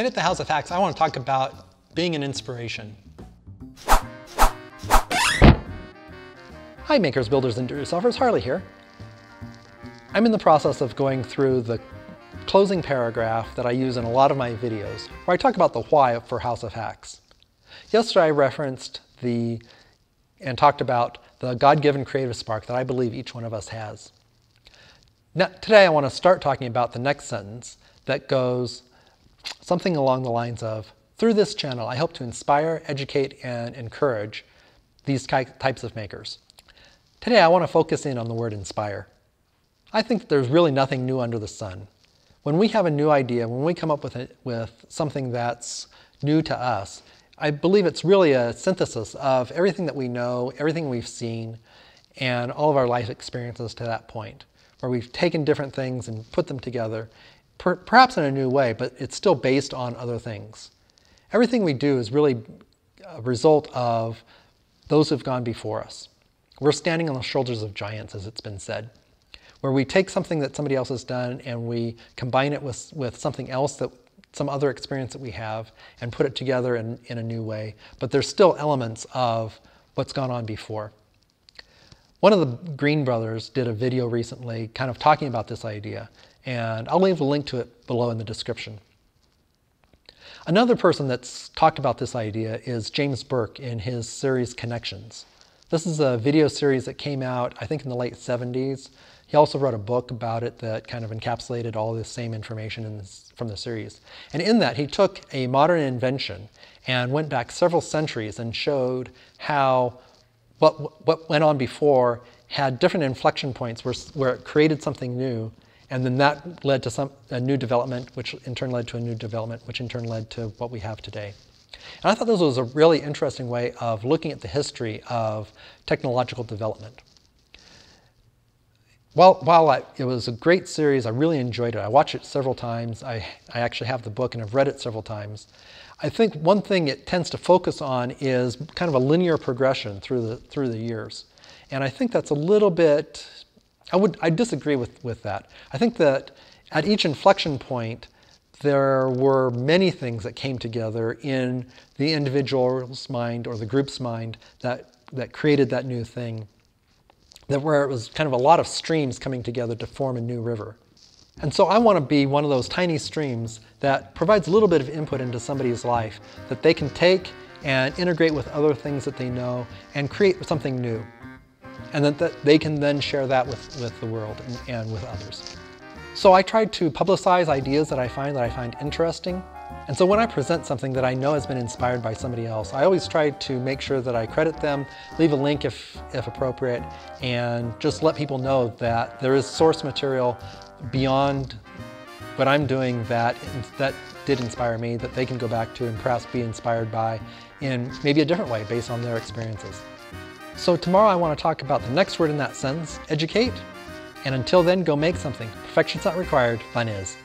Today at the House of Hacks, I want to talk about being an inspiration. Hi makers, builders, and do-it-yourselfers, Harley here. I'm in the process of going through the closing paragraph that I use in a lot of my videos, where I talk about the why for House of Hacks. Yesterday I referenced and talked about the God-given creative spark that I believe each one of us has. Now, today I want to start talking about the next sentence that goes something along the lines of, through this channel I hope to inspire, educate, and encourage these types of makers. Today I want to focus in on the word inspire. I think there's really nothing new under the sun. When we have a new idea, when we come up with something that's new to us, I believe it's really a synthesis of everything that we know, everything we've seen, and all of our life experiences to that point, where we've taken different things and put them together, perhaps in a new way, but it's still based on other things. Everything we do is really a result of those who've gone before us. We're standing on the shoulders of giants, as it's been said, where we take something that somebody else has done and we combine it with something else, some other experience that we have, and put it together in a new way. But there's still elements of what's gone on before. One of the Green brothers did a video recently kind of talking about this idea, and I'll leave a link to it below in the description. Another person that's talked about this idea is James Burke in his series Connections. This is a video series that came out, I think, in the late 70s. He also wrote a book about it that kind of encapsulated all this same information from the series. And in that, he took a modern invention and went back several centuries and showed how what went on before had different inflection points where it created something new, and then that led to a new development, which in turn led to a new development, which in turn led to what we have today. And I thought this was a really interesting way of looking at the history of technological development. While it was a great series, I really enjoyed it. I watched it several times. I actually have the book and I've read it several times. I think one thing it tends to focus on is kind of a linear progression through the years. And I think that's a little bit, I disagree with that. I think that at each inflection point, there were many things that came together in the individual's mind or the group's mind that created that new thing, where it was kind of a lot of streams coming together to form a new river. And so I want to be one of those tiny streams that provides a little bit of input into somebody's life that they can take and integrate with other things that they know and create something new. And that they can then share that with the world and with others. So I try to publicize ideas that I find interesting. And so when I present something that I know has been inspired by somebody else, I always try to make sure that I credit them, leave a link if appropriate, and just let people know that there is source material beyond what I'm doing that did inspire me, that they can go back to and perhaps be inspired by in maybe a different way based on their experiences. So tomorrow I want to talk about the next word in that sentence, educate. And until then, go make something. Perfection's not required, fun is.